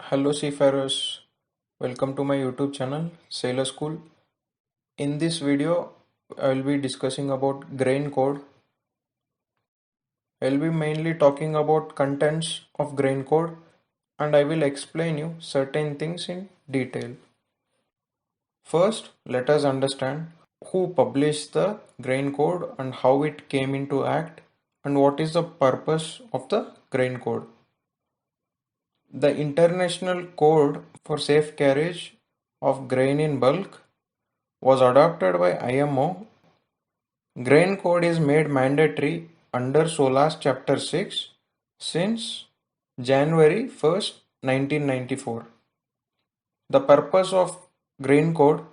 Hello seafarers, welcome to my YouTube channel Sailor School. In this video, I will be discussing about grain code. I will be mainly talking about contents of grain code and I will explain you certain things in detail. First, let us understand who published the grain code and how it came into act and what is the purpose of the grain code. The International Code for Safe Carriage of Grain in Bulk was adopted by IMO. Grain code is made mandatory under SOLAS Chapter 6 since January 1st, 1994. The purpose of grain code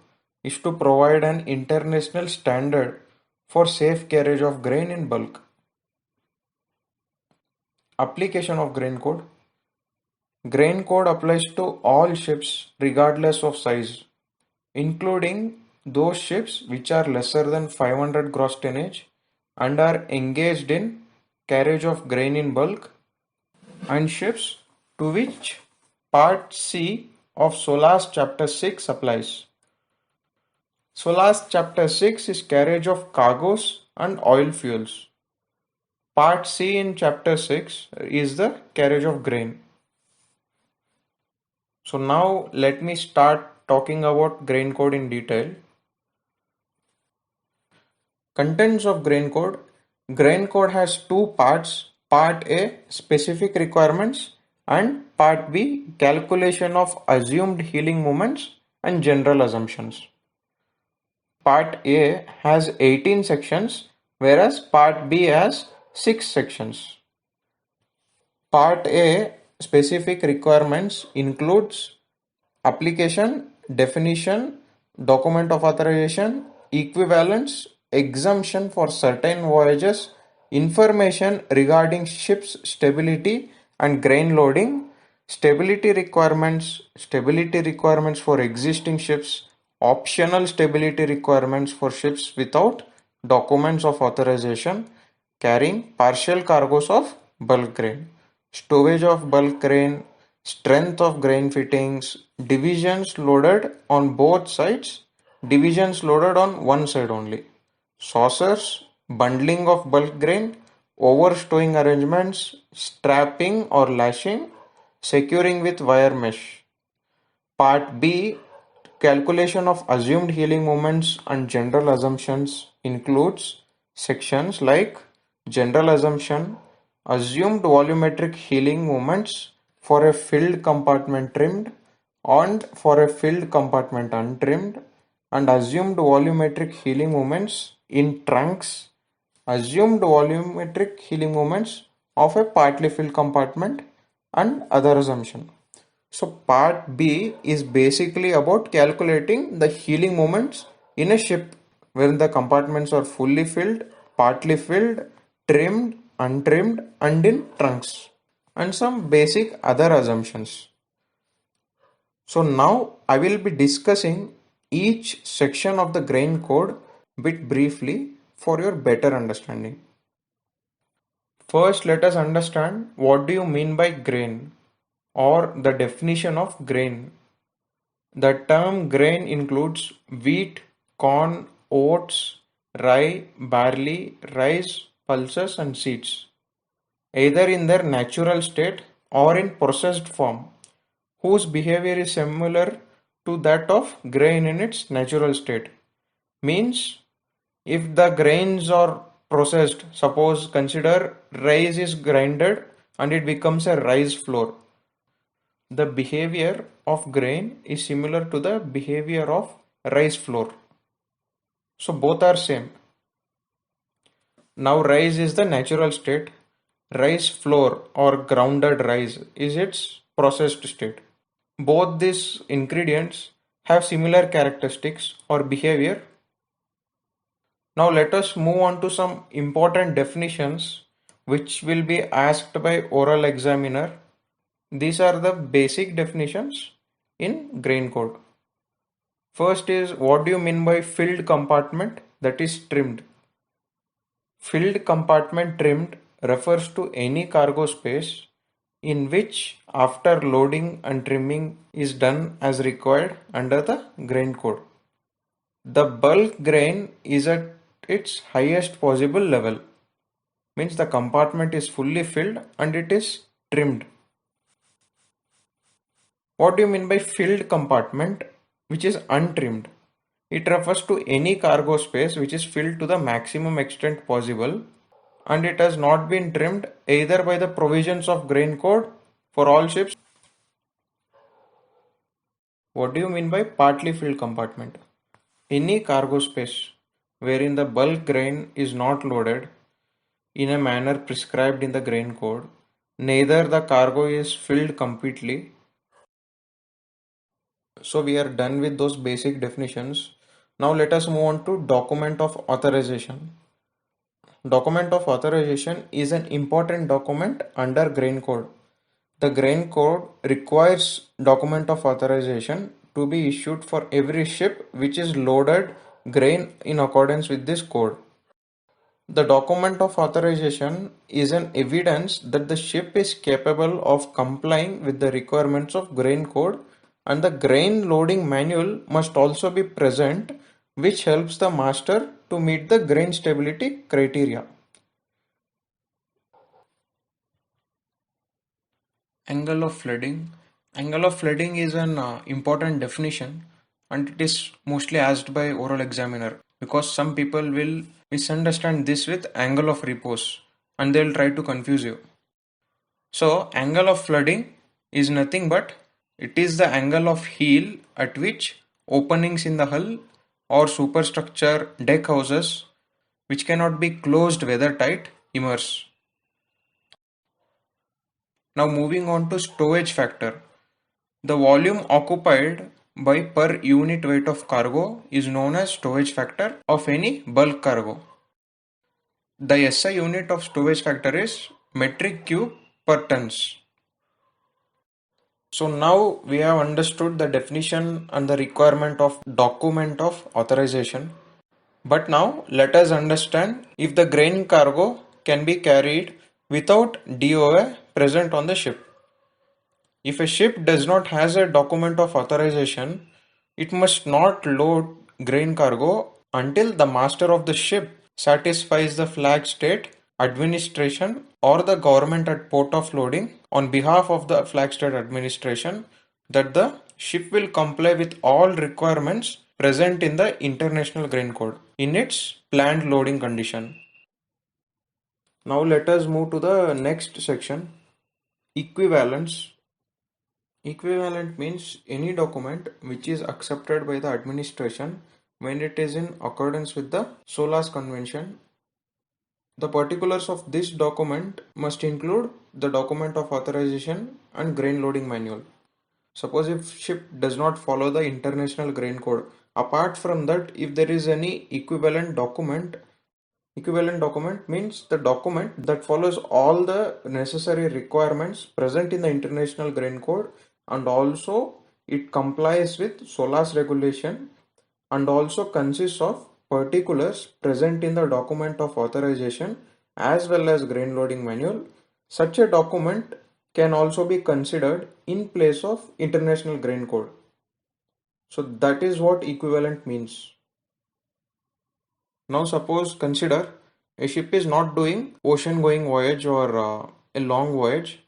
is to provide an international standard for safe carriage of grain in bulk. Application of grain code. Grain code applies to all ships regardless of size, including those ships which are lesser than 500 gross tonnage and are engaged in carriage of grain in bulk, and ships to which Part C of SOLAS Chapter 6 applies. SOLAS Chapter 6 is carriage of cargoes and oil fuels. Part C in Chapter 6 is the carriage of grain. So now let me start talking about grain code in detail. Contents of grain code. Grain code has two parts. Part A, specific requirements, and Part B, calculation of assumed healing moments and general assumptions. Part A has 18 sections, whereas Part B has 6 sections. Part A, specific requirements, includes application, definition, document of authorization, equivalence, exemption for certain voyages, information regarding ships' stability and grain loading, stability requirements for existing ships, optional stability requirements for ships without documents of authorization carrying partial cargoes of bulk grain, stowage of bulk grain, strength of grain fittings, divisions loaded on both sides, divisions loaded on one side only, saucers, bundling of bulk grain, overstowing arrangements, strapping or lashing, securing with wire mesh. Part B, calculation of assumed healing moments and general assumptions, includes sections like general assumption, assumed volumetric healing moments for a filled compartment trimmed and for a filled compartment untrimmed, and assumed volumetric healing moments in trunks, assumed volumetric healing moments of a partly filled compartment, and other assumption. So part B is basically about calculating the healing moments in a ship when the compartments are fully filled, partly filled, trimmed, untrimmed, and in trunks, and some basic other assumptions. So now I will be discussing each section of the grain code bit briefly for your better understanding. First, let us understand what do you mean by grain or the definition of grain. The term grain includes wheat, corn, oats, rye, barley, rice, pulses, and seeds, either in their natural state or in processed form, whose behavior is similar to that of grain in its natural state. Means, if the grains are processed, suppose consider rice is grinded and it becomes a rice flour. The behavior of grain is similar to the behavior of rice flour. So both are same. Now rice is the natural state. Rice flour or grounded rice is its processed state. Both these ingredients have similar characteristics or behavior. Now let us move on to some important definitions which will be asked by oral examiner. These are the basic definitions in grain code. First is, what do you mean by filled compartment that is trimmed? Filled compartment trimmed refers to any cargo space in which after loading and trimming is done as required under the grain code. The bulk grain is at its highest possible level, means the compartment is fully filled and it is trimmed. What do you mean by filled compartment which is untrimmed? It refers to any cargo space which is filled to the maximum extent possible and it has not been trimmed either by the provisions of grain code for all ships. What do you mean by partly filled compartment? Any cargo space wherein the bulk grain is not loaded in a manner prescribed in the grain code, neither the cargo is filled completely. So we are done with those basic definitions. Now let us move on to document of authorization. Document of authorization is an important document under grain code. The grain code requires document of authorization to be issued for every ship which is loaded grain in accordance with this code. The document of authorization is an evidence that the ship is capable of complying with the requirements of grain code, and the grain loading manual must also be present, which helps the master to meet the grain stability criteria. Angle of flooding. Angle of flooding is an important definition and it is mostly asked by oral examiner because some people will misunderstand this with angle of repose and they will try to confuse you. So angle of flooding is nothing but it is the angle of heel at which openings in the hull or superstructure deck houses which cannot be closed weather tight immerse. Now moving on to stowage factor. The volume occupied by per unit weight of cargo is known as stowage factor of any bulk cargo. The SI unit of stowage factor is metric cube per tons. So now we have understood the definition and the requirement of document of authorization. But now let us understand if the grain cargo can be carried without DOA present on the ship. If a ship does not has a document of authorization, it must not load grain cargo until the master of the ship satisfies the flag state administration or the government at port of loading on behalf of the flag state administration that the ship will comply with all requirements present in the International Grain Code in its planned loading condition. Now let us move to the next section, equivalence. Equivalent means any document which is accepted by the administration when it is in accordance with the SOLAS convention. The particulars of this document must include the document of authorization and grain loading manual. Suppose if ship does not follow the international grain code, apart from that, if there is any equivalent document means the document that follows all the necessary requirements present in the international grain code and also it complies with SOLAS regulation and also consists of particulars present in the document of authorization as well as grain loading manual. Such a document can also be considered in place of international grain code. So that is what equivalent means. Now suppose consider a ship is not doing ocean going voyage or a long voyage.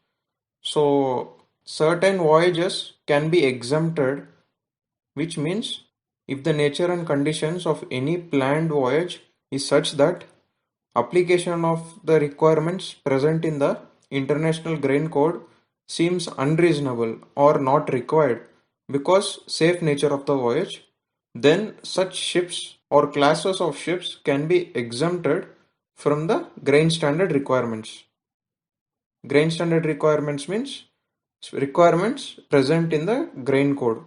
So certain voyages can be exempted, which means if the nature and conditions of any planned voyage is such that application of the requirements present in the International Grain Code seems unreasonable or not required because safe nature of the voyage, then such ships or classes of ships can be exempted from the grain standard requirements. Grain standard requirements means requirements present in the grain code.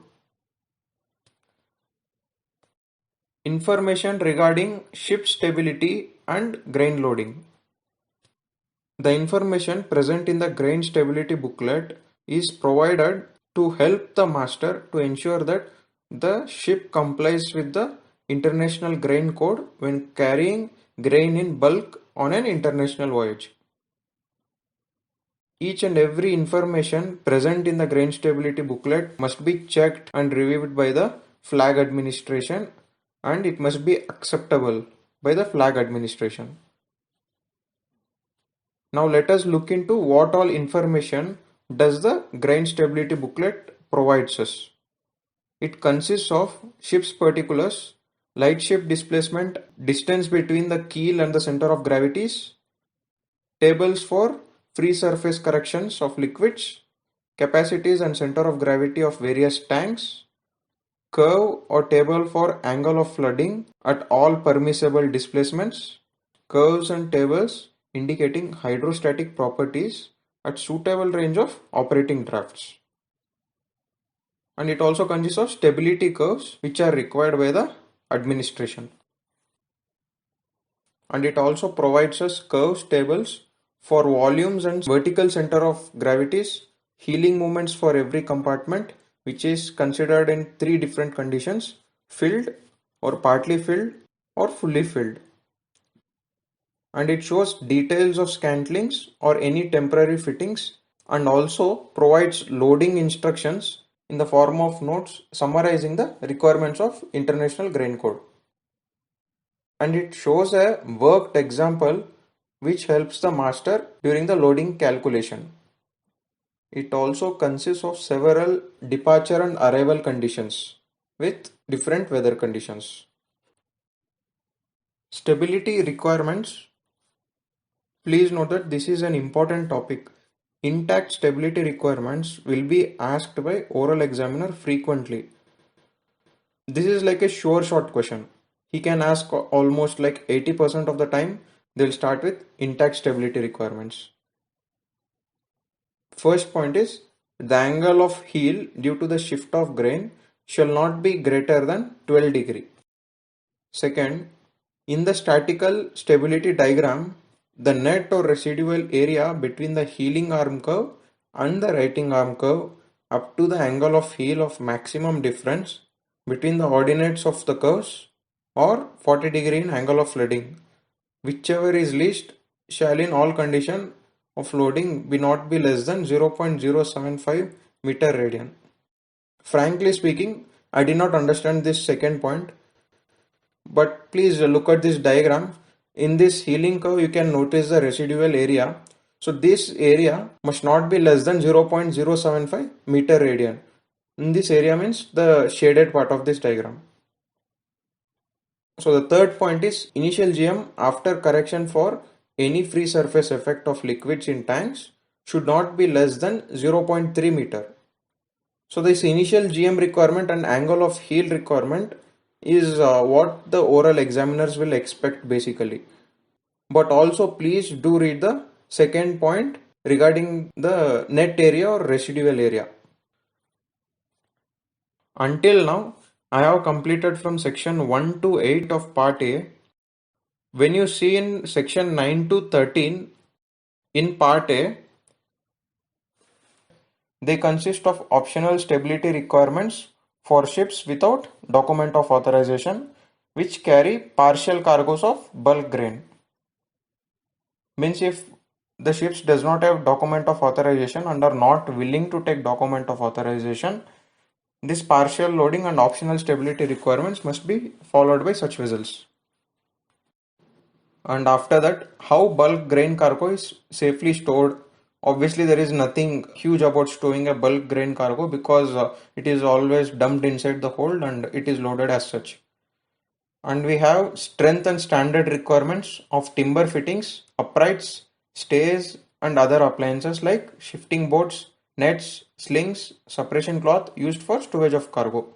Information regarding ship stability and grain loading. The information present in the grain stability booklet is provided to help the master to ensure that the ship complies with the International Grain Code when carrying grain in bulk on an international voyage. Each and every information present in the grain stability booklet must be checked and reviewed by the flag administration, and it must be acceptable by the flag administration. Now let us look into what all information does the grain stability booklet provides us. It consists of ship's particulars, light ship displacement, distance between the keel and the center of gravities, tables for free surface corrections of liquids, capacities and center of gravity of various tanks, curve or table for angle of flooding at all permissible displacements, curves and tables indicating hydrostatic properties at suitable range of operating drafts. And it also consists of stability curves which are required by the administration. And it also provides us curves tables for volumes and vertical center of gravities, healing moments for every compartment, which is considered in three different conditions: filled or partly filled or fully filled. And it shows details of scantlings or any temporary fittings, and also provides loading instructions in the form of notes summarizing the requirements of International Grain Code. And it shows a worked example which helps the master during the loading calculation. It also consists of several departure and arrival conditions with different weather conditions. Stability requirements. Please note that this is an important topic. Intact stability requirements will be asked by oral examiner frequently. This is like a sure shot question. He can ask almost like 80% of the time. They'll start with intact stability requirements. First point is the angle of heel due to the shift of grain shall not be greater than 12 degree. Second, in the statical stability diagram, the net or residual area between the heeling arm curve and the writing arm curve up to the angle of heel of maximum difference between the ordinates of the curves or 40 degree in angle of flooding, whichever is least, shall in all condition of loading be not be less than 0.075 meter radian. Frankly speaking, I did not understand this second point, but please look at this diagram. In this healing curve, you can notice the residual area. So this area must not be less than 0.075 meter radian. In this area means the shaded part of this diagram. So the third point is initial GM after correction for any free surface effect of liquids in tanks should not be less than 0.3 meter. So this initial GM requirement and angle of heel requirement is what the oral examiners will expect basically. But also please do read the second point regarding the net area or residual area. Until now, I have completed from section 1 to 8 of part A. When you see in section 9 to 13 in part A, they consist of optional stability requirements for ships without document of authorization which carry partial cargoes of bulk grain. Means if the ships does not have document of authorization and are not willing to take document of authorization, this partial loading and optional stability requirements must be followed by such vessels. And after that, how bulk grain cargo is safely stored. Obviously, there is nothing huge about storing a bulk grain cargo because it is always dumped inside the hold and it is loaded as such. And we have strength and standard requirements of timber fittings, uprights, stays, and other appliances like shifting boards, nets, slings, suppression cloth used for storage of cargo.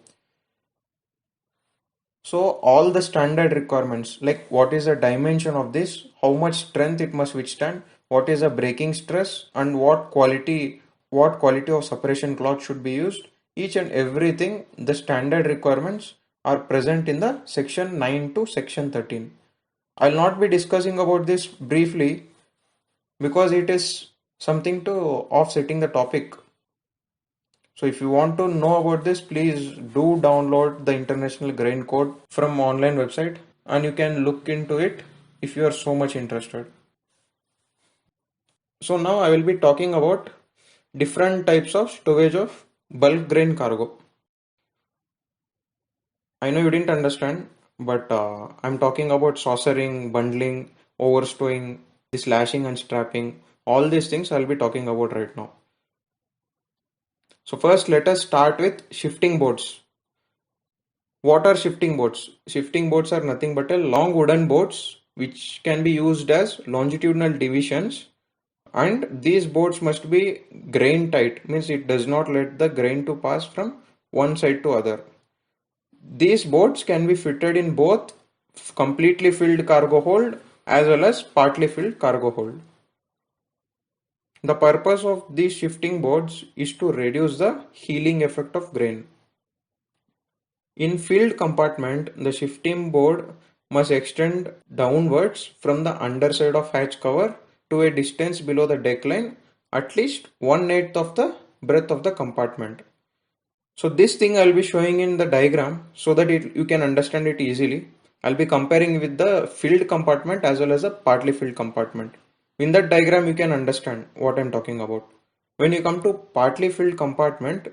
So all the standard requirements like what is the dimension of this, how much strength it must withstand, what is the breaking stress, and what quality of suppression cloth should be used, each and everything, the standard requirements are present in the section 9 to section 13. I'll not be discussing about this briefly because it is something to offsetting the topic. So if you want to know about this, please do download the International Grain Code from online website and you can look into it if you are so much interested. So now I will be talking about different types of stowage of bulk grain cargo. I know you didn't understand, but I'm talking about saucering, bundling, overstowing, this lashing and strapping. All these things I'll be talking about right now. So first let us start with shifting boats. What are shifting boats? Shifting boats are nothing but a long wooden boats which can be used as longitudinal divisions, and these boats must be grain tight, means it does not let the grain to pass from one side to other. These boats can be fitted in both completely filled cargo hold as well as partly filled cargo hold. The purpose of these shifting boards is to reduce the heeling effect of grain. In filled compartment, the shifting board must extend downwards from the underside of hatch cover to a distance below the deck line, at least 1/8 of the breadth of the compartment. So this thing I'll be showing in the diagram so that you can understand it easily. I'll be comparing with the filled compartment as well as the partly filled compartment. In that diagram you can understand what I'm talking about. When you come to partly filled compartment,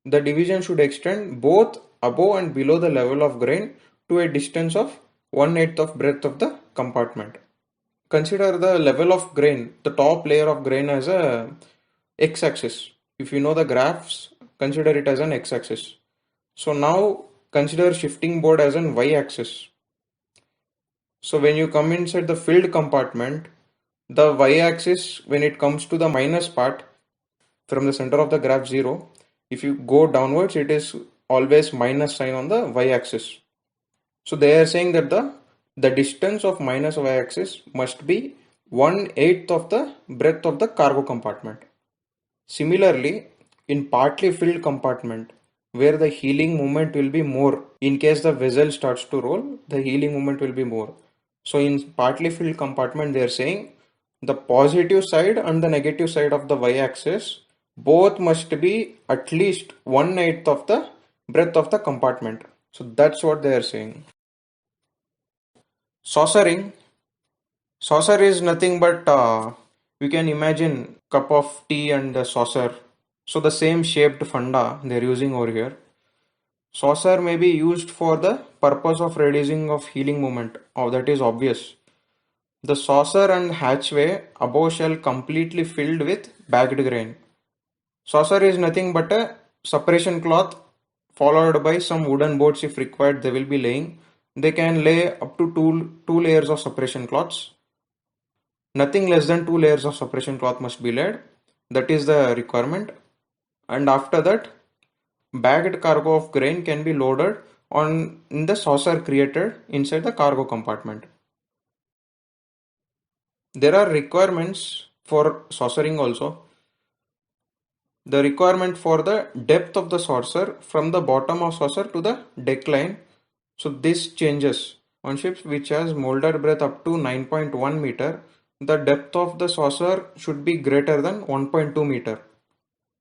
the division should extend both above and below the level of grain to a distance of 1/8 of breadth of the compartment. Consider the level of grain, the top layer of grain as a x-axis. If you know the graphs, consider it as an x-axis. So now consider shifting board as an y-axis. So when you come inside the filled compartment, the y-axis, when it comes to the minus part from the center of the graph 0, if you go downwards, it is always minus sign on the y-axis. So they are saying that the distance of minus y-axis must be 1/8 of the breadth of the cargo compartment. Similarly, in partly filled compartment, where the heeling moment will be more, in case the vessel starts to roll, the heeling moment will be more. So in partly filled compartment, they are saying the positive side and the negative side of the y-axis both must be at least 1/8 of the breadth of the compartment. So that's what they are saying. Saucering. Saucer is nothing but we can imagine cup of tea and a saucer. So the same shaped funda they're using over here. Saucer may be used for the purpose of reducing of heeling moment. Oh, that is obvious. The saucer and hatchway above shell completely filled with bagged grain. Saucer is nothing but a separation cloth followed by some wooden boards if required they will be laying. They can lay up to two layers of separation cloths. Nothing less than 2 layers of separation cloth must be laid. That is the requirement. And after that, bagged cargo of grain can be loaded on in the saucer created inside the cargo compartment. There are requirements for saucering also. The requirement for the depth of the saucer from the bottom of saucer to the deck line. So this changes on ships which has molded breadth up to 9.1 meter. The depth of the saucer should be greater than 1.2 meter.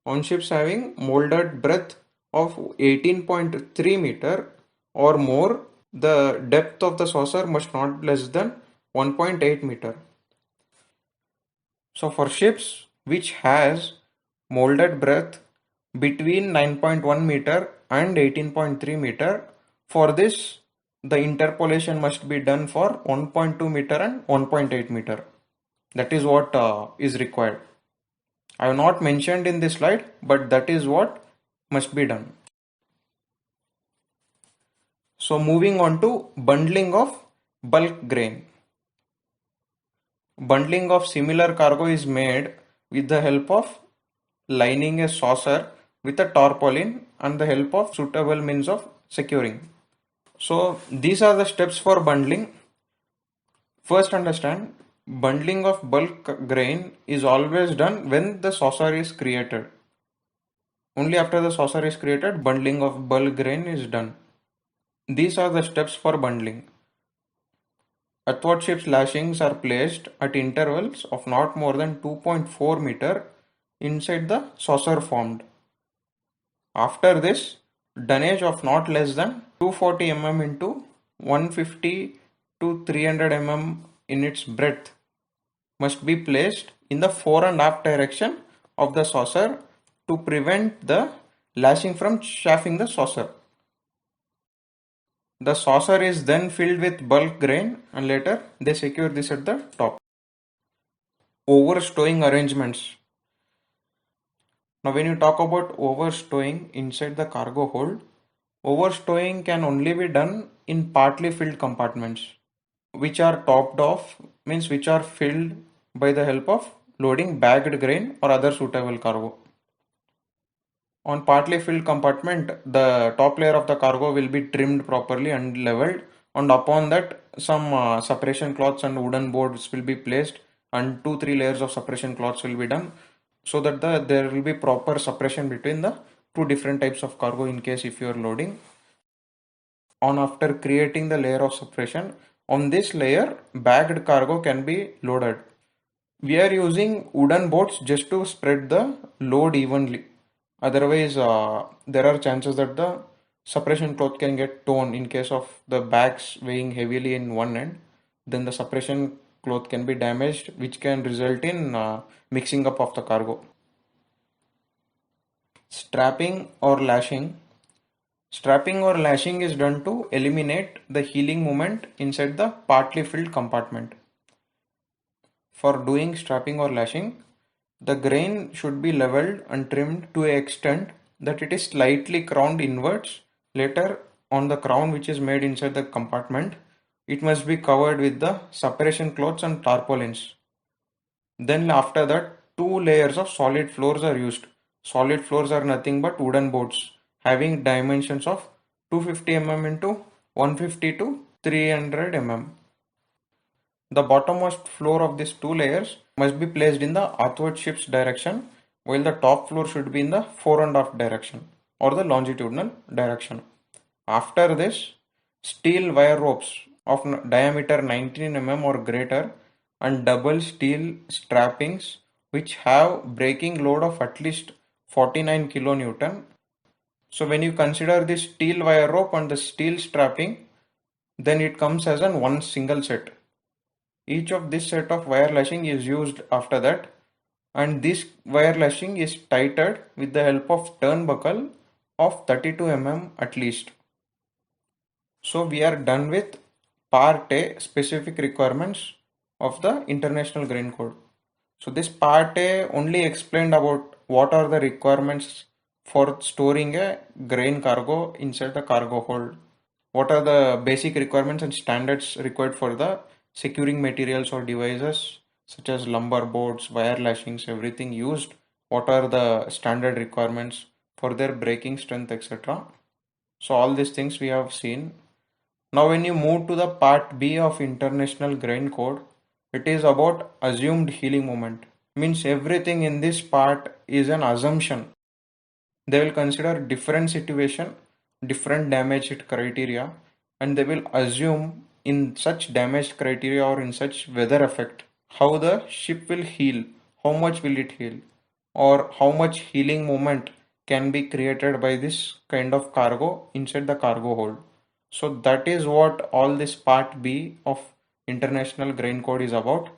On ships having molded breadth of 18.3 meter or more, the depth of the saucer must not less than 1.8 meter. So for ships which has molded breadth between 9.1 meter and 18.3 meter, for this the interpolation must be done for 1.2 meter and 1.8 meter. That is what is required. I have not mentioned in this slide, but that is what must be done. So moving on to bundling of bulk grain. Bundling of similar cargo is made with the help of lining a saucer with a tarpaulin and the help of suitable means of securing. So these are the steps for bundling. First understand, bundling of bulk grain is always done when the saucer is created. Only after the saucer is created, bundling of bulk grain is done. These are the steps for bundling. Athwart ship's lashings are placed at intervals of not more than 2.4 meter inside the saucer formed. After this, dunnage of not less than 240 mm into 150 to 300 mm in its breadth must be placed in the fore and aft direction of the saucer to prevent the lashing from chafing the saucer. The saucer is then filled with bulk grain and later they secure this at the top. Overstowing arrangements. Now when you talk about overstowing inside the cargo hold, overstowing can only be done in partly filled compartments, which are topped off, means which are filled by the help of loading bagged grain or other suitable cargo. On partly filled compartment, the top layer of the cargo will be trimmed properly and leveled, and upon that some separation cloths and wooden boards will be placed, and 2-3 layers of separation cloths will be done, so that there will be proper separation between the two different types of cargo in case if you are loading. On after creating the layer of separation, on this layer bagged cargo can be loaded. We are using wooden boards just to spread the load evenly. Otherwise, there are chances that the separation cloth can get torn in case of the bags weighing heavily in one end. Then the separation cloth can be damaged, which can result in mixing up of the cargo. Strapping or lashing. Strapping or lashing is done to eliminate the heeling moment inside the partly filled compartment. For doing strapping or lashing, the grain should be leveled and trimmed to an extent that it is slightly crowned inwards. Later, on the crown which is made inside the compartment, it must be covered with the separation cloths and tarpaulins. Then after that, 2 layers of solid floors are used. Solid floors are nothing but wooden boards having dimensions of 250 mm into 150 to 300 mm. The bottommost floor of these 2 layers must be placed in the athwart ship's direction, while the top floor should be in the fore and aft direction or the longitudinal direction. After this, steel wire ropes of diameter 19 mm or greater and double steel strappings which have braking load of at least 49 kilonewton. So when you consider this steel wire rope and the steel strapping, then it comes as an one single set. Each of this set of wire lashing is used after that, and this wire lashing is tightened with the help of turnbuckle of 32 mm at least. So we are done with part A, specific requirements of the International Grain Code. So this part A only explained about what are the requirements for storing a grain cargo inside the cargo hold. What are the basic requirements and standards required for the securing materials or devices such as lumber boards, wire lashings, everything used. What are the standard requirements for their braking strength, etc. So all these things we have seen. Now when you move to the part B of International Grain Code, it is about assumed heeling moment. Means everything in this part is an assumption. They will consider different situation, different damaged criteria, and they will assume in such damaged criteria or in such weather effect how the ship will heal, how much will it heal, or how much healing moment can be created by this kind of cargo inside the cargo hold. So that is what all this part B of International Grain Code is about.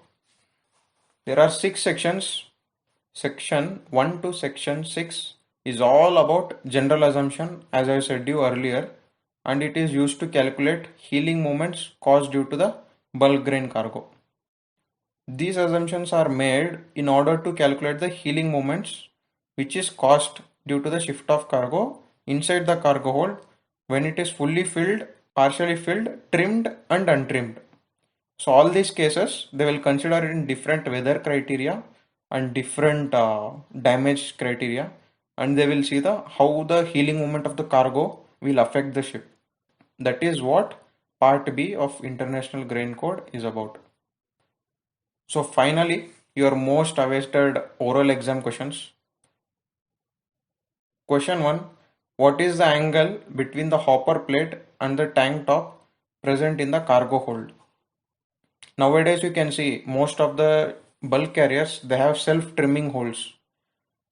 There are 6 sections. Section 1 to section 6 is all about general assumption, as I said you earlier, and it is used to calculate healing moments caused due to the bulk grain cargo. These assumptions are made in order to calculate the healing moments which is caused due to the shift of cargo inside the cargo hold when it is fully filled, partially filled, trimmed and untrimmed. So all these cases they will consider in different weather criteria and different damage criteria, and they will see the how the healing moment of the cargo will affect the ship. That is what part B of International Grain Code is about. So finally, your most awaited oral exam questions. Question 1. What is the angle between the hopper plate and the tank top present in the cargo hold? Nowadays you can see most of the bulk carriers they have self-trimming holes.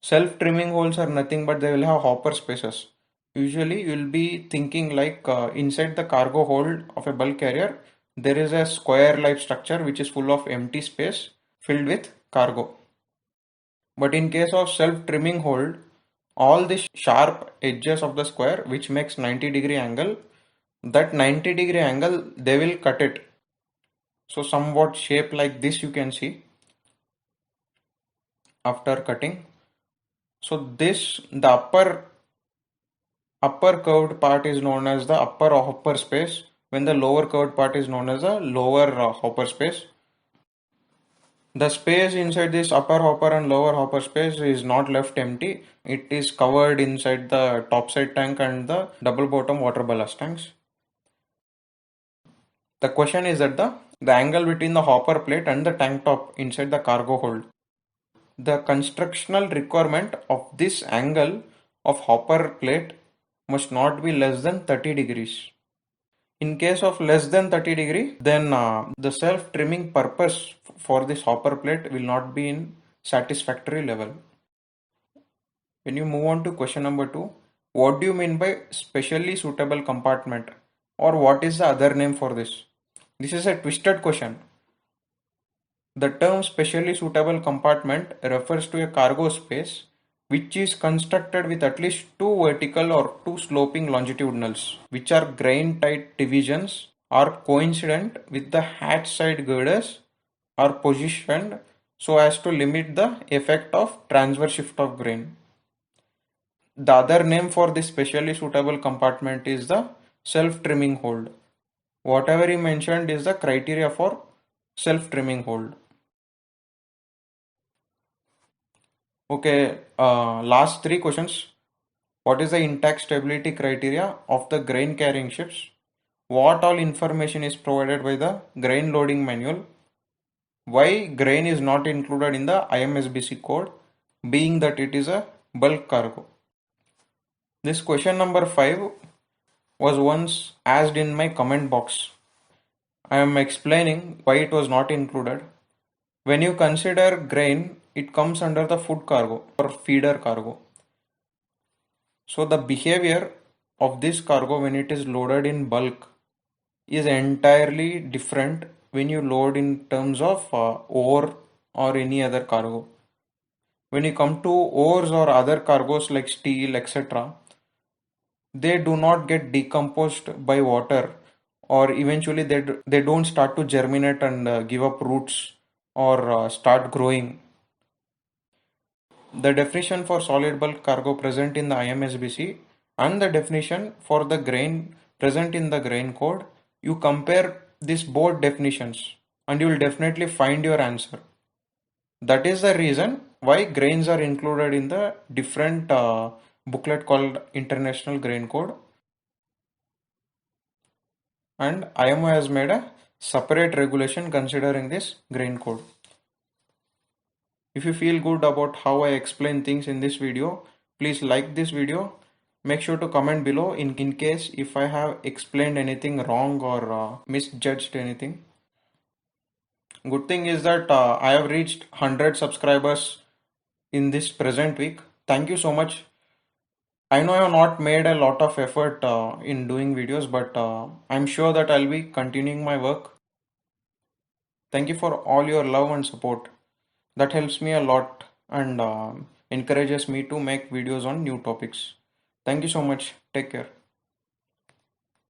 Self-trimming holes are nothing but they will have hopper spaces. Usually you will be thinking like inside the cargo hold of a bulk carrier there is a square like structure which is full of empty space filled with cargo. But in case of self-trimming hold, all the sharp edges of the square, which makes 90-degree angle, that 90-degree angle, they will cut it. So somewhat shape like this you can see after cutting. So this, the upper curved part is known as the upper hopper space, when the lower curved part is known as the lower hopper space. The space inside this upper hopper and lower hopper space is not left empty. It is covered inside the topside tank and the double bottom water ballast tanks. The question is that the angle between the hopper plate and the tank top inside the cargo hold. The constructional requirement of this angle of hopper plate must not be less than 30 degrees. In case of less than 30 degree, then the self-trimming purpose for this hopper plate will not be in satisfactory level. When you move on to question number 2, what do you mean by specially suitable compartment, or what is the other name for this? This is a twisted question. The term specially suitable compartment refers to a cargo space which is constructed with at least two vertical or two sloping longitudinals, which are grain tight divisions, are coincident with the hatch side girders, are positioned so as to limit the effect of transverse shift of grain. The other name for this specially suitable compartment is the self-trimming hold. Whatever he mentioned is the criteria for self-trimming hold. Okay, last three questions. What is the intact stability criteria of the grain carrying ships? What all information is provided by the grain loading manual? Why grain is not included in the IMSBC code, being that it is a bulk cargo? This question number 5 was once asked in my comment box. I am explaining why it was not included. When you consider grain, it comes under the food cargo or feeder cargo. So the behavior of this cargo when it is loaded in bulk is entirely different when you load in terms of ore or any other cargo. When you come to ores or other cargos like steel, etc., they do not get decomposed by water, or eventually they don't start to germinate and give up roots or start growing. The definition for solid bulk cargo present in the IMSBC and the definition for the grain present in the grain code, you compare these both definitions and you will definitely find your answer. That is the reason why grains are included in the different booklet called International Grain Code, and IMO has made a separate regulation considering this grain code. If you feel good about how I explain things in this video, please like this video. Make sure to comment below in case if I have explained anything wrong or misjudged anything. Good thing is that I have reached 100 subscribers in this present week. Thank you so much. I know I have not made a lot of effort in doing videos, but I'm sure that I'll be continuing my work. Thank you for all your love and support. That helps me a lot and encourages me to make videos on new topics. Thank you so much. Take care.